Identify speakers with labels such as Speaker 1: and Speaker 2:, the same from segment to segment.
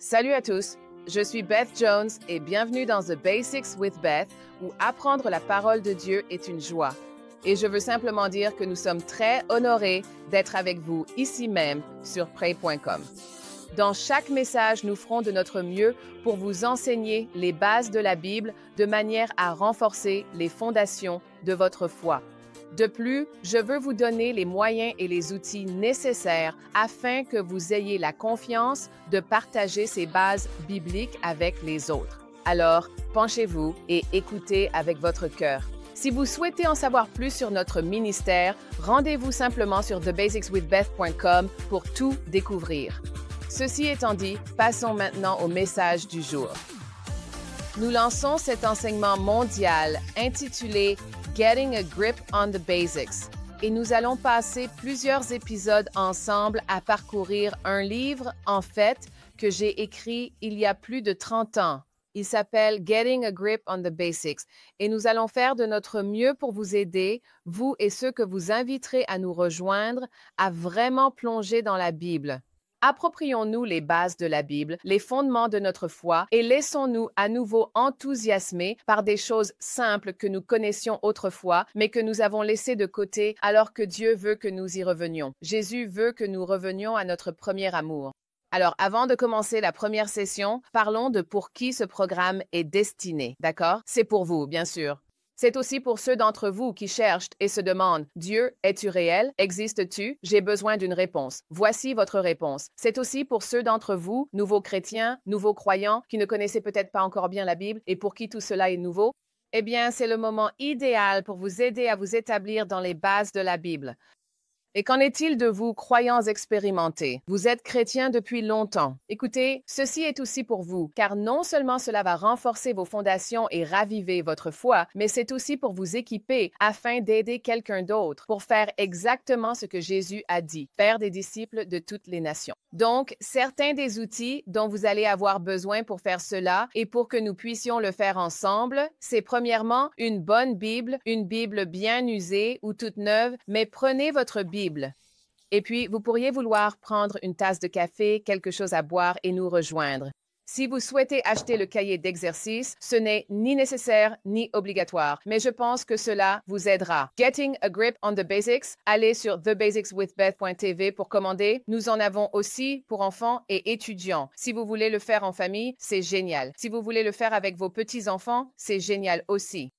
Speaker 1: Salut à tous, je suis Beth Jones et bienvenue dans The Basics with Beth, où apprendre la parole de Dieu est une joie. Et je veux simplement dire que nous sommes très honorés d'être avec vous ici même sur pray.com. Dans chaque message, nous ferons de notre mieux pour vous enseigner les bases de la Bible de manière à renforcer les fondations de votre foi. De plus, je veux vous donner les moyens et les outils nécessaires afin que vous ayez la confiance de partager ces bases bibliques avec les autres. Alors, penchez-vous et écoutez avec votre cœur. Si vous souhaitez en savoir plus sur notre ministère, rendez-vous simplement sur thebasicswithbeth.com pour tout découvrir. Ceci étant dit, passons maintenant au message du jour. Nous lançons cet enseignement mondial intitulé Getting a Grip on the Basics et nous allons passer plusieurs épisodes ensemble à parcourir un livre, en fait, que j'ai écrit il y a plus de 30 ans. Il s'appelle Getting a Grip on the Basics et nous allons faire de notre mieux pour vous aider, vous et ceux que vous inviterez à nous rejoindre, à vraiment plonger dans la Bible. Approprions-nous les bases de la Bible, les fondements de notre foi et laissons-nous à nouveau enthousiasmer par des choses simples que nous connaissions autrefois, mais que nous avons laissées de côté alors que Dieu veut que nous y revenions. Jésus veut que nous revenions à notre premier amour. Alors, avant de commencer la première session, parlons de pour qui ce programme est destiné, d'accord? C'est pour vous, bien sûr. C'est aussi pour ceux d'entre vous qui cherchent et se demandent « Dieu, es-tu réel? Existes-tu? J'ai besoin d'une réponse. » Voici votre réponse. C'est aussi pour ceux d'entre vous, nouveaux chrétiens, nouveaux croyants, qui ne connaissaient peut-être pas encore bien la Bible et pour qui tout cela est nouveau. Eh bien, c'est le moment idéal pour vous aider à vous établir dans les bases de la Bible. Et qu'en est-il de vous, croyants expérimentés? Vous êtes chrétiens depuis longtemps. Écoutez, ceci est aussi pour vous, car non seulement cela va renforcer vos fondations et raviver votre foi, mais c'est aussi pour vous équiper afin d'aider quelqu'un d'autre pour faire exactement ce que Jésus a dit, faire des disciples de toutes les nations. Donc, certains des outils dont vous allez avoir besoin pour faire cela et pour que nous puissions le faire ensemble, c'est premièrement une bonne Bible, une Bible bien usée ou toute neuve, mais prenez votre Bible. Et puis, vous pourriez vouloir prendre une tasse de café, quelque chose à boire et nous rejoindre. Si vous souhaitez acheter le cahier d'exercice, ce n'est ni nécessaire ni obligatoire, mais je pense que cela vous aidera. Getting a Grip on the Basics, allez sur thebasicswithbeth.tv pour commander. Nous en avons aussi pour enfants et étudiants. Si vous voulez le faire en famille, c'est génial. Si vous voulez le faire avec vos petits-enfants, c'est génial aussi.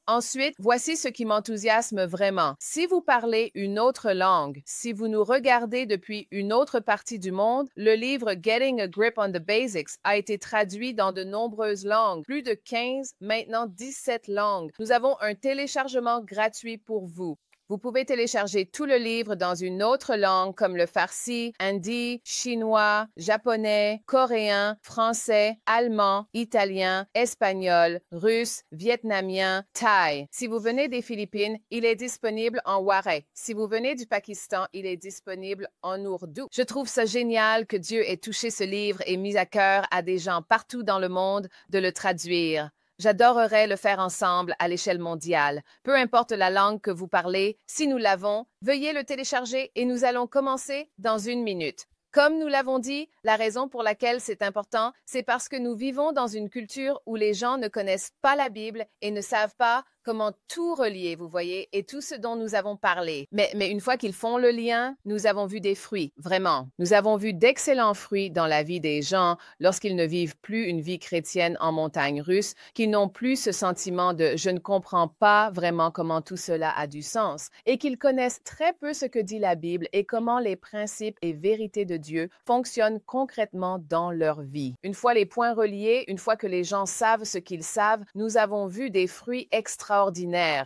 Speaker 1: Ensuite, voici ce qui m'enthousiasme vraiment. Si vous parlez une autre langue, si vous nous regardez depuis une autre partie du monde, le livre Getting a Grip on the Basics a été traduit dans de nombreuses langues, plus de 15, maintenant 17 langues. Nous avons un téléchargement gratuit pour vous. Vous pouvez télécharger tout le livre dans une autre langue comme le farsi, hindi, chinois, japonais, coréen, français, allemand, italien, espagnol, russe, vietnamien, thaï. Si vous venez des Philippines, il est disponible en waré. Si vous venez du Pakistan, il est disponible en ourdou. Je trouve ça génial que Dieu ait touché ce livre et mis à cœur à des gens partout dans le monde de le traduire. J'adorerais le faire ensemble à l'échelle mondiale. Peu importe la langue que vous parlez, si nous l'avons, veuillez le télécharger et nous allons commencer dans 1 minute. Comme nous l'avons dit, la raison pour laquelle c'est important, c'est parce que nous vivons dans une culture où les gens ne connaissent pas la Bible et ne savent pas comment tout relier, vous voyez, et tout ce dont nous avons parlé. Mais une fois qu'ils font le lien, nous avons vu des fruits, vraiment. Nous avons vu d'excellents fruits dans la vie des gens lorsqu'ils ne vivent plus une vie chrétienne en montagne russe, qu'ils n'ont plus ce sentiment de « je ne comprends pas vraiment comment tout cela a du sens » et qu'ils connaissent très peu ce que dit la Bible et comment les principes et vérités de Dieu fonctionnent concrètement dans leur vie. Une fois les points reliés, une fois que les gens savent ce qu'ils savent, nous avons vu des fruits extraordinaires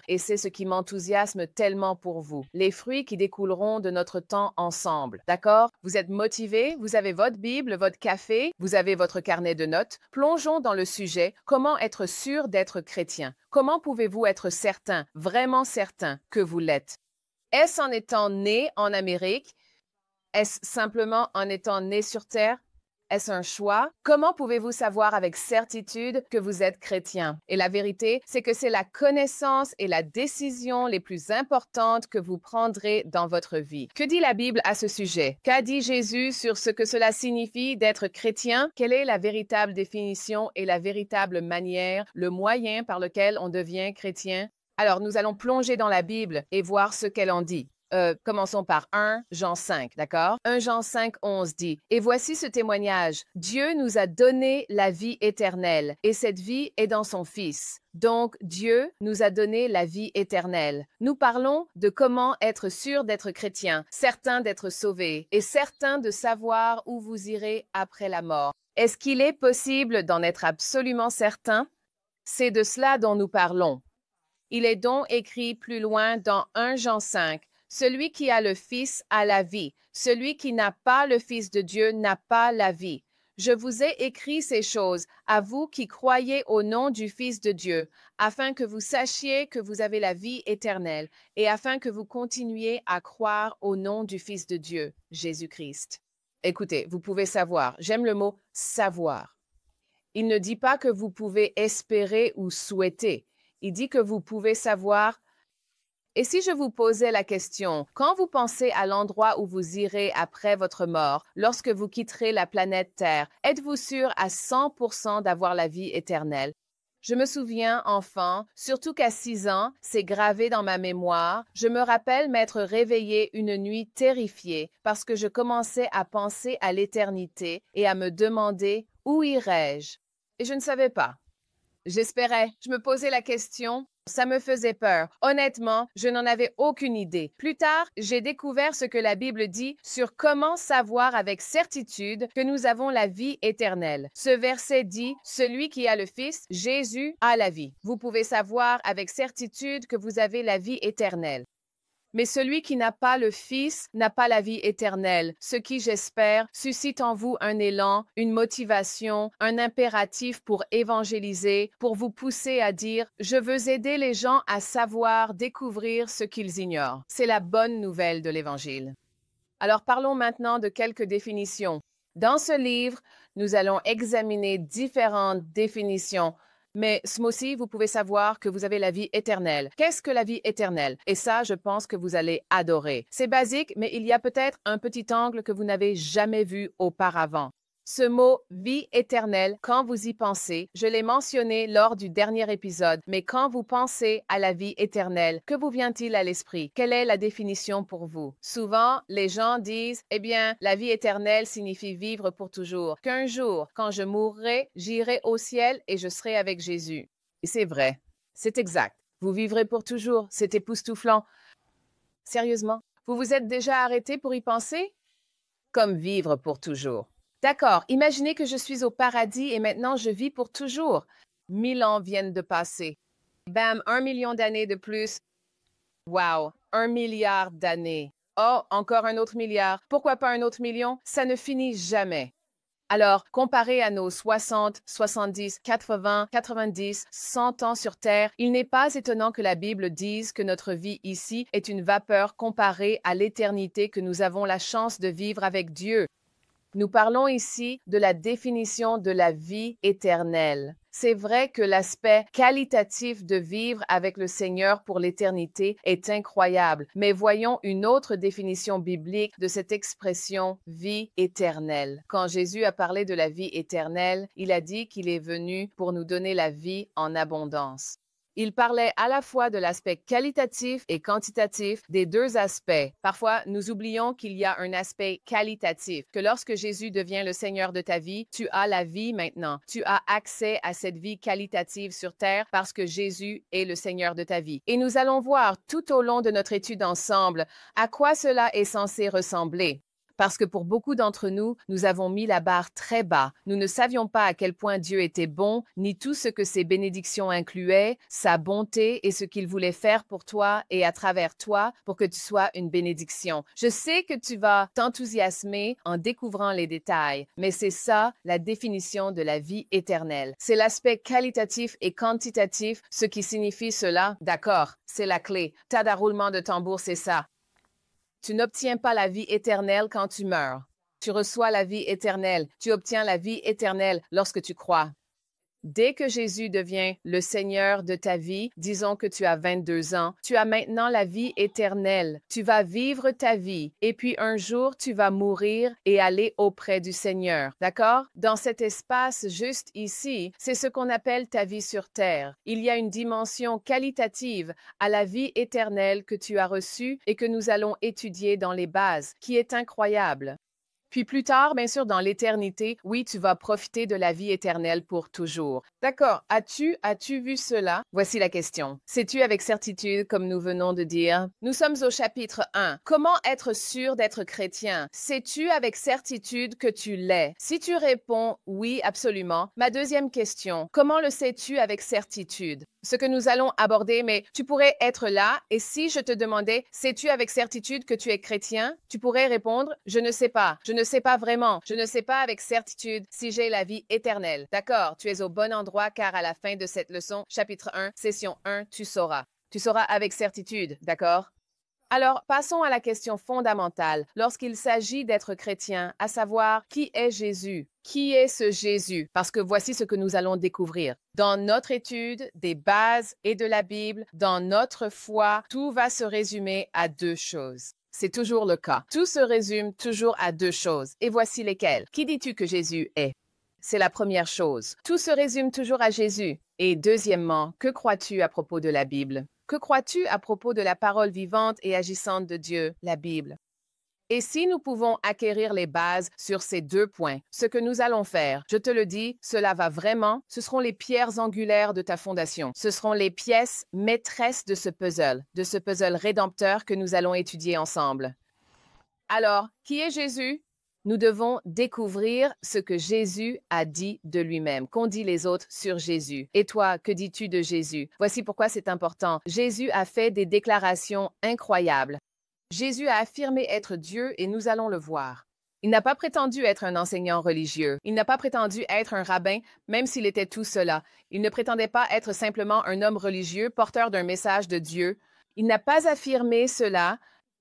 Speaker 1: et c'est ce qui m'enthousiasme tellement pour vous. Les fruits qui découleront de notre temps ensemble. D'accord? Vous êtes motivés, vous avez votre Bible, votre café, vous avez votre carnet de notes. Plongeons dans le sujet. Comment être sûr d'être chrétien? Comment pouvez-vous être certain, vraiment certain que vous l'êtes? Est-ce en étant né en Amérique? Est-ce simplement en étant né sur Terre? Est-ce un choix? Comment pouvez-vous savoir avec certitude que vous êtes chrétien? Et la vérité, c'est que c'est la connaissance et la décision les plus importantes que vous prendrez dans votre vie. Que dit la Bible à ce sujet? Qu'a dit Jésus sur ce que cela signifie d'être chrétien? Quelle est la véritable définition et la véritable manière, le moyen par lequel on devient chrétien? Alors, nous allons plonger dans la Bible et voir ce qu'elle en dit. Commençons par 1 Jean 5, d'accord? 1 Jean 5, 11 dit, « Et voici ce témoignage. Dieu nous a donné la vie éternelle, et cette vie est dans son Fils. Donc, Dieu nous a donné la vie éternelle. » Nous parlons de comment être sûr d'être chrétien, certain d'être sauvé, et certain de savoir où vous irez après la mort. Est-ce qu'il est possible d'en être absolument certain? C'est de cela dont nous parlons. Il est donc écrit plus loin dans 1 Jean 5, celui qui a le Fils a la vie. Celui qui n'a pas le Fils de Dieu n'a pas la vie. Je vous ai écrit ces choses, à vous qui croyez au nom du Fils de Dieu, afin que vous sachiez que vous avez la vie éternelle, et afin que vous continuiez à croire au nom du Fils de Dieu, Jésus-Christ. Écoutez, vous pouvez savoir. J'aime le mot « savoir ». Il ne dit pas que vous pouvez espérer ou souhaiter. Il dit que vous pouvez savoir. Et si je vous posais la question, quand vous pensez à l'endroit où vous irez après votre mort, lorsque vous quitterez la planète Terre, êtes-vous sûr à 100% d'avoir la vie éternelle? Je me souviens, enfant, surtout qu'à 6 ans, c'est gravé dans ma mémoire, je me rappelle m'être réveillée une nuit terrifiée parce que je commençais à penser à l'éternité et à me demander « Où irai-je » Et je ne savais pas. J'espérais, je me posais la question. Ça me faisait peur. Honnêtement, je n'en avais aucune idée. Plus tard, j'ai découvert ce que la Bible dit sur comment savoir avec certitude que nous avons la vie éternelle. Ce verset dit, « Celui qui a le Fils, Jésus, a la vie. » Vous pouvez savoir avec certitude que vous avez la vie éternelle. Mais celui qui n'a pas le Fils n'a pas la vie éternelle, ce qui, j'espère, suscite en vous un élan, une motivation, un impératif pour évangéliser, pour vous pousser à dire « Je veux aider les gens à savoir, découvrir ce qu'ils ignorent. » C'est la bonne nouvelle de l'Évangile. Alors parlons maintenant de quelques définitions. Dans ce livre, nous allons examiner différentes définitions. Mais ce mois-ci, vous pouvez savoir que vous avez la vie éternelle. Qu'est-ce que la vie éternelle? Et ça, je pense que vous allez adorer. C'est basique, mais il y a peut-être un petit angle que vous n'avez jamais vu auparavant. Ce mot « vie éternelle », quand vous y pensez, je l'ai mentionné lors du dernier épisode, mais quand vous pensez à la vie éternelle, que vous vient-il à l'esprit? Quelle est la définition pour vous? Souvent, les gens disent « Eh bien, la vie éternelle signifie vivre pour toujours, qu'un jour, quand je mourrai, j'irai au ciel et je serai avec Jésus. » Et c'est vrai, c'est exact. Vous vivrez pour toujours, c'est époustouflant. Sérieusement, vous vous êtes déjà arrêté pour y penser? Comme vivre pour toujours. D'accord, imaginez que je suis au paradis et maintenant je vis pour toujours. 1000 ans viennent de passer. Bam, 1 million d'années de plus. Wow, 1 milliard d'années. Oh, encore un autre milliard. Pourquoi pas un autre million? Ça ne finit jamais. Alors, comparé à nos 60, 70, 80, 90, 100 ans sur Terre, il n'est pas étonnant que la Bible dise que notre vie ici est une vapeur comparée à l'éternité que nous avons la chance de vivre avec Dieu. Nous parlons ici de la définition de la vie éternelle. C'est vrai que l'aspect qualitatif de vivre avec le Seigneur pour l'éternité est incroyable, mais voyons une autre définition biblique de cette expression « vie éternelle ». Quand Jésus a parlé de la vie éternelle, il a dit qu'il est venu pour nous donner la vie en abondance. Il parlait à la fois de l'aspect qualitatif et quantitatif des deux aspects. Parfois, nous oublions qu'il y a un aspect qualitatif, que lorsque Jésus devient le Seigneur de ta vie, tu as la vie maintenant. Tu as accès à cette vie qualitative sur terre parce que Jésus est le Seigneur de ta vie. Et nous allons voir tout au long de notre étude ensemble à quoi cela est censé ressembler. Parce que pour beaucoup d'entre nous, nous avons mis la barre très bas. Nous ne savions pas à quel point Dieu était bon, ni tout ce que ses bénédictions incluaient, sa bonté et ce qu'il voulait faire pour toi et à travers toi pour que tu sois une bénédiction. Je sais que tu vas t'enthousiasmer en découvrant les détails, mais c'est ça la définition de la vie éternelle. C'est l'aspect qualitatif et quantitatif, ce qui signifie cela. D'accord, c'est la clé. Tas de roulement de tambour, c'est ça. Tu n'obtiens pas la vie éternelle quand tu meurs. Tu reçois la vie éternelle. Tu obtiens la vie éternelle lorsque tu crois. Dès que Jésus devient le Seigneur de ta vie, disons que tu as 22 ans, tu as maintenant la vie éternelle. Tu vas vivre ta vie et puis un jour, tu vas mourir et aller auprès du Seigneur. D'accord? Dans cet espace juste ici, c'est ce qu'on appelle ta vie sur terre. Il y a une dimension qualitative à la vie éternelle que tu as reçue et que nous allons étudier dans les bases, qui est incroyable. Puis plus tard, bien sûr, dans l'éternité, oui, tu vas profiter de la vie éternelle pour toujours. D'accord. As-tu vu cela? Voici la question. Sais-tu avec certitude, comme nous venons de dire? Nous sommes au chapitre 1. Comment être sûr d'être chrétien? Sais-tu avec certitude que tu l'es? Si tu réponds oui, absolument. Ma deuxième question. Comment le sais-tu avec certitude? Ce que nous allons aborder, mais tu pourrais être là et si je te demandais, sais-tu avec certitude que tu es chrétien? Tu pourrais répondre, je ne sais pas, je ne sais pas vraiment, je ne sais pas avec certitude si j'ai la vie éternelle. D'accord, tu es au bon endroit car à la fin de cette leçon, chapitre 1, session 1, tu sauras. Tu sauras avec certitude, d'accord? Alors, passons à la question fondamentale lorsqu'il s'agit d'être chrétien, à savoir qui est Jésus? Qui est ce Jésus? Parce que voici ce que nous allons découvrir. Dans notre étude des bases et de la Bible, dans notre foi, tout va se résumer à deux choses. C'est toujours le cas. Tout se résume toujours à deux choses. Et voici lesquelles. Qui dis-tu que Jésus est? C'est la première chose. Tout se résume toujours à Jésus. Et deuxièmement, que crois-tu à propos de la Bible? Que crois-tu à propos de la parole vivante et agissante de Dieu, la Bible? Et si nous pouvons acquérir les bases sur ces deux points, ce que nous allons faire, je te le dis, cela va vraiment, ce seront les pierres angulaires de ta fondation. Ce seront les pièces maîtresses de ce puzzle rédempteur que nous allons étudier ensemble. Alors, qui est Jésus? Nous devons découvrir ce que Jésus a dit de lui-même, qu'ont dit les autres sur Jésus. Et toi, que dis-tu de Jésus? Voici pourquoi c'est important. Jésus a fait des déclarations incroyables. Jésus a affirmé être Dieu et nous allons le voir. Il n'a pas prétendu être un enseignant religieux. Il n'a pas prétendu être un rabbin, même s'il était tout cela. Il ne prétendait pas être simplement un homme religieux porteur d'un message de Dieu. Il n'a pas affirmé cela.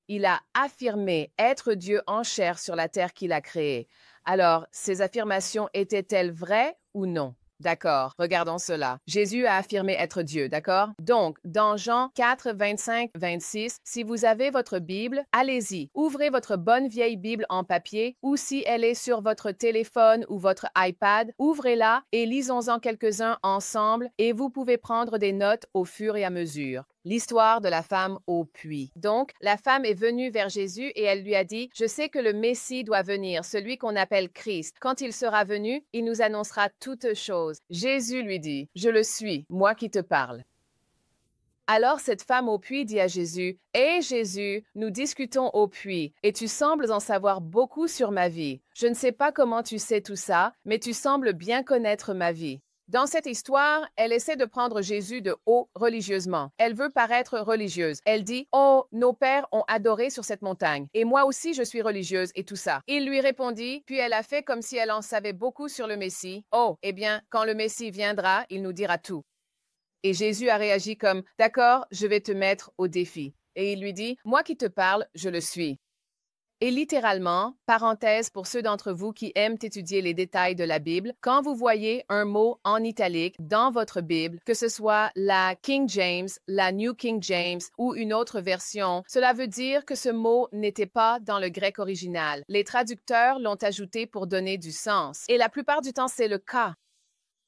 Speaker 1: Il a affirmé être Dieu en chair sur la terre qu'il a créée. Alors, ces affirmations étaient-elles vraies ou non? D'accord, regardons cela. Jésus a affirmé être Dieu, d'accord? Donc, dans Jean 4, 25, 26, si vous avez votre Bible, allez-y, ouvrez votre bonne vieille Bible en papier ou si elle est sur votre téléphone ou votre iPad, ouvrez-la et lisons-en quelques-uns ensemble et vous pouvez prendre des notes au fur et à mesure. L'histoire de la femme au puits. Donc, la femme est venue vers Jésus et elle lui a dit, « Je sais que le Messie doit venir, celui qu'on appelle Christ. Quand il sera venu, il nous annoncera toutes choses. » Jésus lui dit, « Je le suis, moi qui te parle. » Alors cette femme au puits dit à Jésus, « Hé Jésus, nous discutons au puits, et tu sembles en savoir beaucoup sur ma vie. Je ne sais pas comment tu sais tout ça, mais tu sembles bien connaître ma vie. » Dans cette histoire, elle essaie de prendre Jésus de haut religieusement. Elle veut paraître religieuse. Elle dit, « Oh, nos pères ont adoré sur cette montagne, et moi aussi je suis religieuse et tout ça. » Il lui répondit, puis elle a fait comme si elle en savait beaucoup sur le Messie. « Oh, eh bien, quand le Messie viendra, il nous dira tout. » Et Jésus a réagi comme, « D'accord, je vais te mettre au défi. » Et il lui dit, « Moi qui te parle, je le suis. » Et littéralement, parenthèse pour ceux d'entre vous qui aiment étudier les détails de la Bible, quand vous voyez un mot en italique dans votre Bible, que ce soit la King James, la New King James ou une autre version, cela veut dire que ce mot n'était pas dans le grec original. Les traducteurs l'ont ajouté pour donner du sens. Et la plupart du temps, c'est le cas.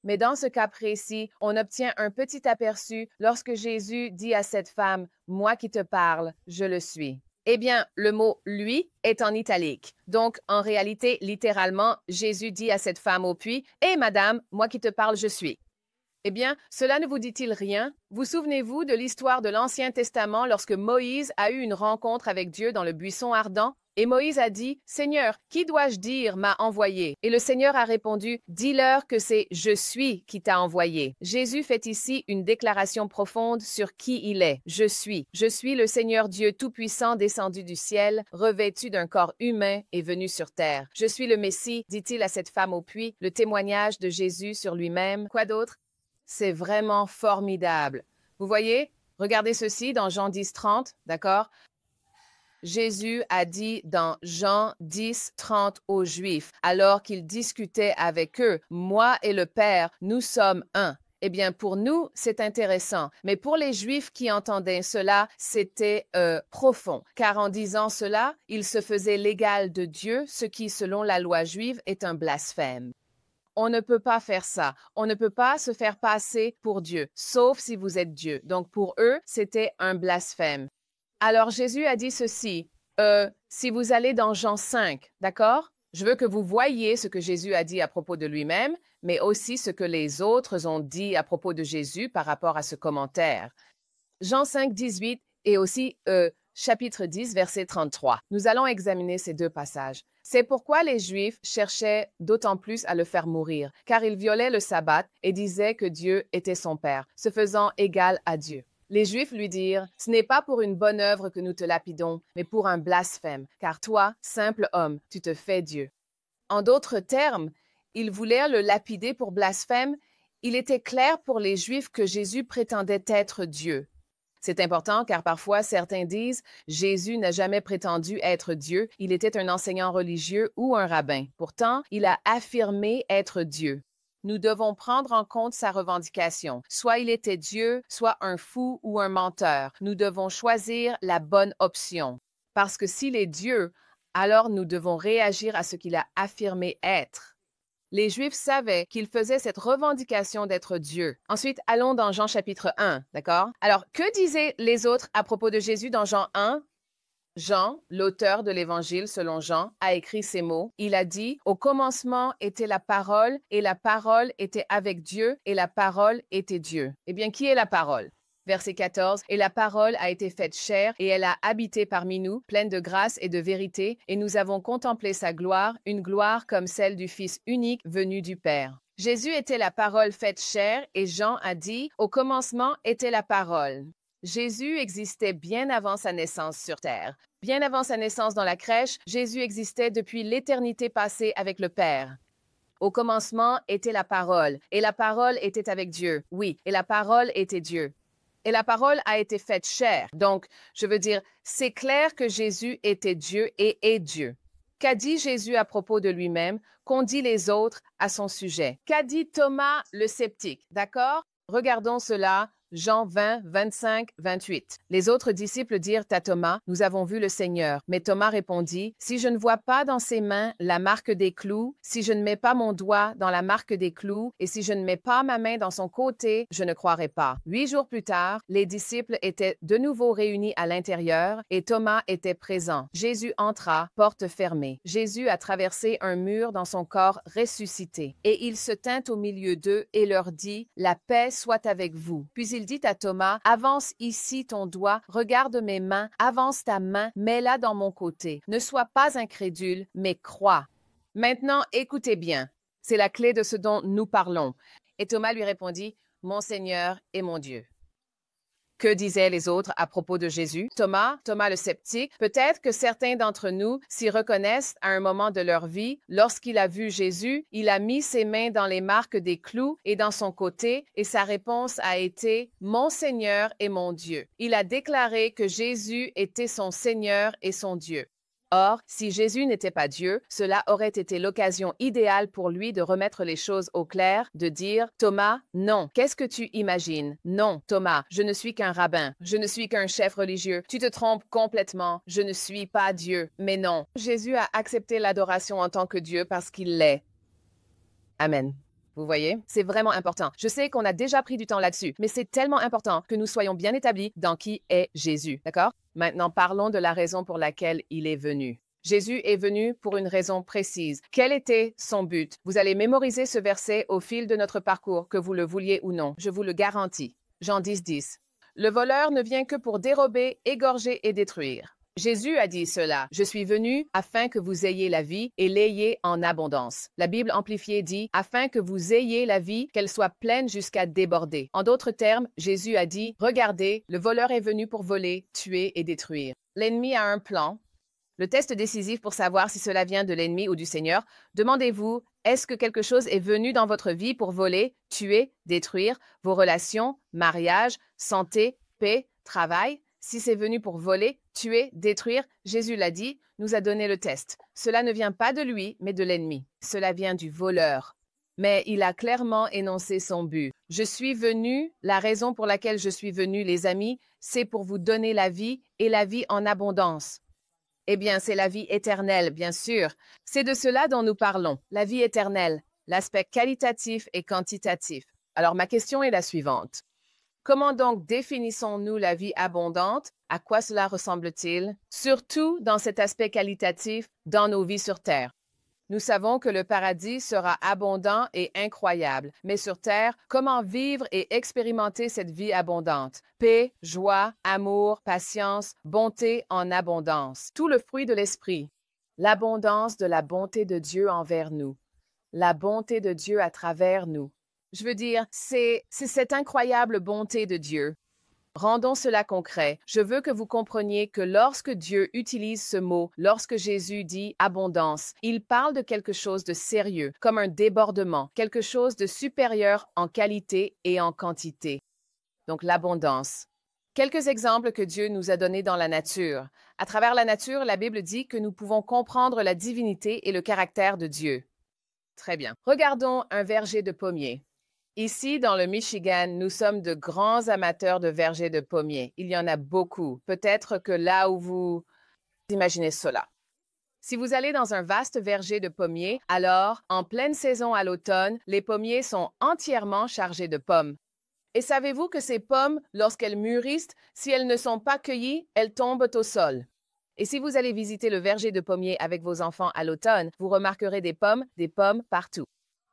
Speaker 1: Mais dans ce cas précis, on obtient un petit aperçu lorsque Jésus dit à cette femme, « Moi qui te parle, je le suis. » Eh bien, le mot « lui » est en italique. Donc, en réalité, littéralement, Jésus dit à cette femme au puits, « Hé, madame, moi qui te parle, je suis. » Eh bien, cela ne vous dit-il rien? Vous souvenez-vous de l'histoire de l'Ancien Testament lorsque Moïse a eu une rencontre avec Dieu dans le buisson ardent? Et Moïse a dit, « Seigneur, qui dois-je dire m'a envoyé? » Et le Seigneur a répondu, « Dis-leur que c'est « Je suis » qui t'a envoyé. » Jésus fait ici une déclaration profonde sur qui il est. « Je suis. Je suis le Seigneur Dieu Tout-Puissant descendu du ciel, revêtu d'un corps humain et venu sur terre. Je suis le Messie, dit-il à cette femme au puits, le témoignage de Jésus sur lui-même. Quoi d'autre? C'est vraiment formidable. Vous voyez? Regardez ceci dans Jean 10, 30, d'accord? Jésus a dit dans Jean 10, 30 aux Juifs, alors qu'il discutait avec eux, « Moi et le Père, nous sommes un ». Eh bien, pour nous, c'est intéressant. Mais pour les Juifs qui entendaient cela, c'était profond. Car en disant cela, ils se faisaient l'égal de Dieu, ce qui, selon la loi juive, est un blasphème. On ne peut pas faire ça. On ne peut pas se faire passer pour Dieu, sauf si vous êtes Dieu. Donc, pour eux, c'était un blasphème. Alors, Jésus a dit ceci. Si vous allez dans Jean 5, d'accord? Je veux que vous voyiez ce que Jésus a dit à propos de lui-même, mais aussi ce que les autres ont dit à propos de Jésus par rapport à ce commentaire. Jean 5, 18 et aussi chapitre 10, verset 33. Nous allons examiner ces deux passages. C'est pourquoi les Juifs cherchaient d'autant plus à le faire mourir, car il violait le sabbat et disait que Dieu était son Père, se faisant égal à Dieu. Les Juifs lui dirent, « Ce n'est pas pour une bonne œuvre que nous te lapidons, mais pour un blasphème, car toi, simple homme, tu te fais Dieu. » En d'autres termes, ils voulaient le lapider pour blasphème. Il était clair pour les Juifs que Jésus prétendait être Dieu. C'est important car parfois certains disent « Jésus n'a jamais prétendu être Dieu, il était un enseignant religieux ou un rabbin. Pourtant, il a affirmé être Dieu. » Nous devons prendre en compte sa revendication. Soit il était Dieu, soit un fou ou un menteur. Nous devons choisir la bonne option. Parce que s'il est Dieu, alors nous devons réagir à ce qu'il a affirmé être. Les Juifs savaient qu'il faisait cette revendication d'être Dieu. Ensuite, allons dans Jean chapitre 1, d'accord? Alors, que disaient les autres à propos de Jésus dans Jean 1? Jean, l'auteur de l'Évangile selon Jean, a écrit ces mots. Il a dit, « Au commencement était la parole, et la parole était avec Dieu, et la parole était Dieu. » Eh bien, qui est la parole? Verset 14, « Et la parole a été faite chair, et elle a habité parmi nous, pleine de grâce et de vérité, et nous avons contemplé sa gloire, une gloire comme celle du Fils unique venu du Père. » Jésus était la parole faite chair, et Jean a dit, « Au commencement était la parole. » Jésus existait bien avant sa naissance sur terre. Bien avant sa naissance dans la crèche, Jésus existait depuis l'éternité passée avec le Père. Au commencement était la parole, et la parole était avec Dieu. Oui, et la parole était Dieu. Et la parole a été faite chair. Donc, je veux dire, c'est clair que Jésus était Dieu et est Dieu. Qu'a dit Jésus à propos de lui-même? Qu'ont dit les autres à son sujet? Qu'a dit Thomas le sceptique? D'accord? Regardons cela. Jean 20, 25, 28. Les autres disciples dirent à Thomas, « Nous avons vu le Seigneur. » Mais Thomas répondit, « Si je ne vois pas dans ses mains la marque des clous, si je ne mets pas mon doigt dans la marque des clous, et si je ne mets pas ma main dans son côté, je ne croirai pas. » 8 jours plus tard, les disciples étaient de nouveau réunis à l'intérieur, et Thomas était présent. Jésus entra, porte fermée. Jésus a traversé un mur dans son corps ressuscité, et il se tint au milieu d'eux et leur dit, « La paix soit avec vous. » Puis il dit à Thomas, « Avance ici ton doigt, regarde mes mains, avance ta main, mets-la dans mon côté. Ne sois pas incrédule, mais crois. » Maintenant, écoutez bien. C'est la clé de ce dont nous parlons. Et Thomas lui répondit, « Mon Seigneur et mon Dieu. » Que disaient les autres à propos de Jésus? Thomas le sceptique, peut-être que certains d'entre nous s'y reconnaissent à un moment de leur vie. Lorsqu'il a vu Jésus, il a mis ses mains dans les marques des clous et dans son côté, et sa réponse a été « Mon Seigneur et mon Dieu ». Il a déclaré que Jésus était son Seigneur et son Dieu. Or, si Jésus n'était pas Dieu, cela aurait été l'occasion idéale pour lui de remettre les choses au clair, de dire « Thomas, non. Qu'est-ce que tu imagines? Non, Thomas, je ne suis qu'un rabbin. Je ne suis qu'un chef religieux. Tu te trompes complètement. Je ne suis pas Dieu. » Mais non, Jésus a accepté l'adoration en tant que Dieu parce qu'il l'est. Amen. Vous voyez? C'est vraiment important. Je sais qu'on a déjà pris du temps là-dessus, mais c'est tellement important que nous soyons bien établis dans qui est Jésus. D'accord? Maintenant, parlons de la raison pour laquelle il est venu. Jésus est venu pour une raison précise. Quel était son but? Vous allez mémoriser ce verset au fil de notre parcours, que vous le vouliez ou non. Je vous le garantis. Jean 10, 10. Le voleur ne vient que pour dérober, égorger et détruire. Jésus a dit cela. « Je suis venu afin que vous ayez la vie et l'ayez en abondance. » La Bible amplifiée dit « afin que vous ayez la vie, qu'elle soit pleine jusqu'à déborder. » En d'autres termes, Jésus a dit « Regardez, le voleur est venu pour voler, tuer et détruire. » L'ennemi a un plan. Le test décisif pour savoir si cela vient de l'ennemi ou du Seigneur, demandez-vous, est-ce que quelque chose est venu dans votre vie pour voler, tuer, détruire vos relations, mariage, santé, paix, travail? Si c'est venu pour voler, tuer, détruire, Jésus l'a dit, nous a donné le test. Cela ne vient pas de lui, mais de l'ennemi. Cela vient du voleur. Mais il a clairement énoncé son but. Je suis venu, la raison pour laquelle je suis venu, les amis, c'est pour vous donner la vie et la vie en abondance. Eh bien, c'est la vie éternelle, bien sûr. C'est de cela dont nous parlons, la vie éternelle, l'aspect qualitatif et quantitatif. Alors, ma question est la suivante. Comment donc définissons-nous la vie abondante? À quoi cela ressemble-t-il? Surtout dans cet aspect qualitatif, dans nos vies sur Terre. Nous savons que le paradis sera abondant et incroyable, mais sur Terre, comment vivre et expérimenter cette vie abondante? Paix, joie, amour, patience, bonté en abondance. Tout le fruit de l'esprit. L'abondance de la bonté de Dieu envers nous. La bonté de Dieu à travers nous. Je veux dire, c'est cette incroyable bonté de Dieu. Rendons cela concret. Je veux que vous compreniez que lorsque Dieu utilise ce mot, lorsque Jésus dit abondance, il parle de quelque chose de sérieux, comme un débordement, quelque chose de supérieur en qualité et en quantité. Donc l'abondance. Quelques exemples que Dieu nous a donnés dans la nature. À travers la nature, la Bible dit que nous pouvons comprendre la divinité et le caractère de Dieu. Très bien. Regardons un verger de pommiers. Ici, dans le Michigan, nous sommes de grands amateurs de vergers de pommiers. Il y en a beaucoup. Peut-être que là où vous imaginez cela. Si vous allez dans un vaste verger de pommiers, alors, en pleine saison à l'automne, les pommiers sont entièrement chargés de pommes. Et savez-vous que ces pommes, lorsqu'elles mûrissent, si elles ne sont pas cueillies, elles tombent au sol. Et si vous allez visiter le verger de pommiers avec vos enfants à l'automne, vous remarquerez des pommes partout.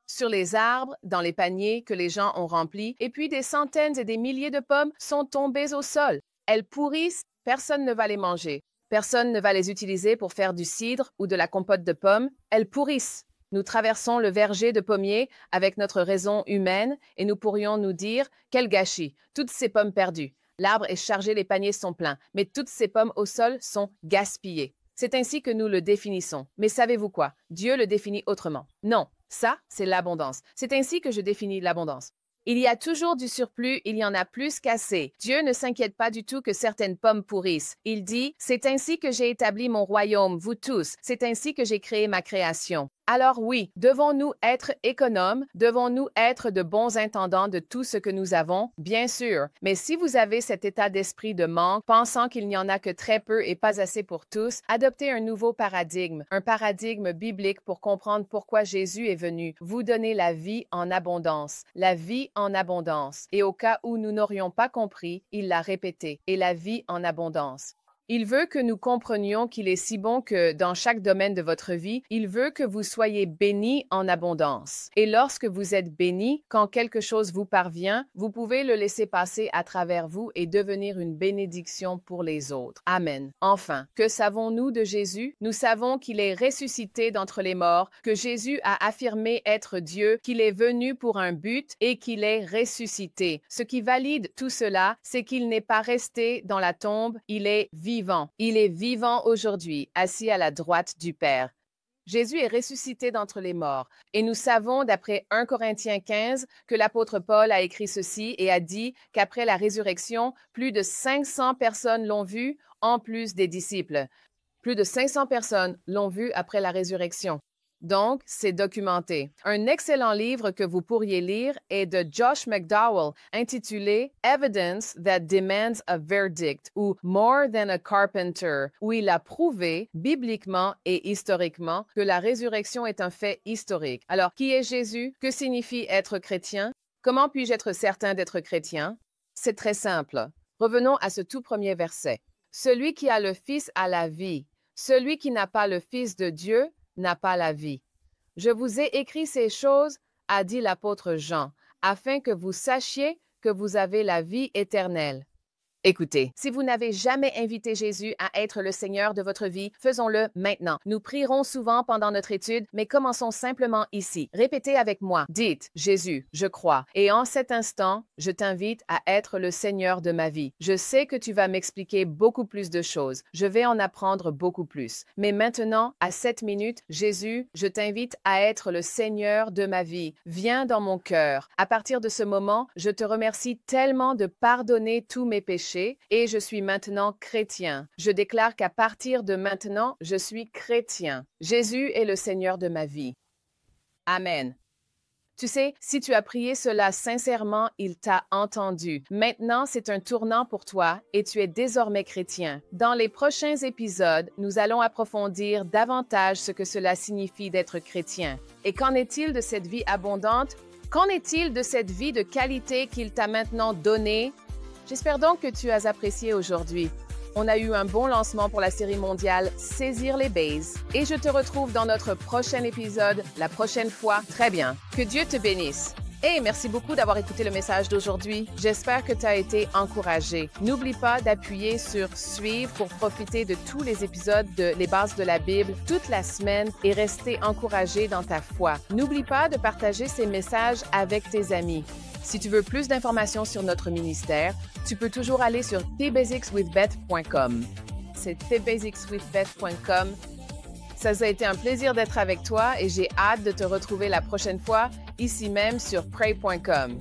Speaker 1: Sur les arbres, dans les paniers que les gens ont remplis, et puis des centaines et des milliers de pommes sont tombées au sol. Elles pourrissent, personne ne va les manger. Personne ne va les utiliser pour faire du cidre ou de la compote de pommes. Elles pourrissent. Nous traversons le verger de pommiers avec notre raison humaine et nous pourrions nous dire « Quel gâchis! Toutes ces pommes perdues! L'arbre est chargé, les paniers sont pleins, mais toutes ces pommes au sol sont gaspillées. » C'est ainsi que nous le définissons. Mais savez-vous quoi? Dieu le définit autrement. Non. Ça, c'est l'abondance. C'est ainsi que je définis l'abondance. Il y a toujours du surplus, il y en a plus qu'assez. Dieu ne s'inquiète pas du tout que certaines pommes pourrissent. Il dit, c'est ainsi que j'ai établi mon royaume, vous tous. C'est ainsi que j'ai créé ma création. Alors oui, devons-nous être économes? Devons-nous être de bons intendants de tout ce que nous avons? Bien sûr. Mais si vous avez cet état d'esprit de manque, pensant qu'il n'y en a que très peu et pas assez pour tous, adoptez un nouveau paradigme, un paradigme biblique pour comprendre pourquoi Jésus est venu, vous donner la vie en abondance. La vie en abondance. Et au cas où nous n'aurions pas compris, il l'a répété. Et la vie en abondance. Il veut que nous comprenions qu'il est si bon que, dans chaque domaine de votre vie, il veut que vous soyez bénis en abondance. Et lorsque vous êtes bénis, quand quelque chose vous parvient, vous pouvez le laisser passer à travers vous et devenir une bénédiction pour les autres. Amen. Enfin, que savons-nous de Jésus? Nous savons qu'il est ressuscité d'entre les morts, que Jésus a affirmé être Dieu, qu'il est venu pour un but et qu'il est ressuscité. Ce qui valide tout cela, c'est qu'il n'est pas resté dans la tombe, il est vivant. Il est vivant aujourd'hui, assis à la droite du Père. Jésus est ressuscité d'entre les morts. Et nous savons, d'après 1 Corinthiens 15, que l'apôtre Paul a écrit ceci et a dit qu'après la résurrection, plus de 500 personnes l'ont vu, en plus des disciples. Plus de 500 personnes l'ont vu après la résurrection. Donc, c'est documenté. Un excellent livre que vous pourriez lire est de Josh McDowell, intitulé Evidence that Demands a Verdict ou More than a Carpenter, où il a prouvé, bibliquement et historiquement, que la résurrection est un fait historique. Alors, qui est Jésus? Que signifie être chrétien? Comment puis-je être certain d'être chrétien? C'est très simple. Revenons à ce tout premier verset. Celui qui a le Fils a la vie. Celui qui n'a pas le Fils de Dieu n'a pas la vie. Je vous ai écrit ces choses, a dit l'apôtre Jean, afin que vous sachiez que vous avez la vie éternelle. Écoutez, si vous n'avez jamais invité Jésus à être le Seigneur de votre vie, faisons-le maintenant. Nous prierons souvent pendant notre étude, mais commençons simplement ici. Répétez avec moi. Dites, Jésus, je crois. Et en cet instant, je t'invite à être le Seigneur de ma vie. Je sais que tu vas m'expliquer beaucoup plus de choses. Je vais en apprendre beaucoup plus. Mais maintenant, à cette minute, Jésus, je t'invite à être le Seigneur de ma vie. Viens dans mon cœur. À partir de ce moment, je te remercie tellement de pardonner tous mes péchés. péché et je suis maintenant chrétien. Je déclare qu'à partir de maintenant, je suis chrétien. Jésus est le Seigneur de ma vie. Amen. Tu sais, si tu as prié cela sincèrement, il t'a entendu. Maintenant, c'est un tournant pour toi et tu es désormais chrétien. Dans les prochains épisodes, nous allons approfondir davantage ce que cela signifie d'être chrétien. Et qu'en est-il de cette vie abondante? Qu'en est-il de cette vie de qualité qu'il t'a maintenant donnée? J'espère donc que tu as apprécié aujourd'hui. On a eu un bon lancement pour la série mondiale Saisir les bases. Et je te retrouve dans notre prochain épisode la prochaine fois. Très bien. Que Dieu te bénisse. Et merci beaucoup d'avoir écouté le message d'aujourd'hui. J'espère que tu as été encouragé. N'oublie pas d'appuyer sur Suivre pour profiter de tous les épisodes de Les bases de la Bible toute la semaine et rester encouragé dans ta foi. N'oublie pas de partager ces messages avec tes amis. Si tu veux plus d'informations sur notre ministère, tu peux toujours aller sur tbasicswithbeth.com. C'est tbasicswithbeth.com. Ça a été un plaisir d'être avec toi et j'ai hâte de te retrouver la prochaine fois ici même sur pray.com.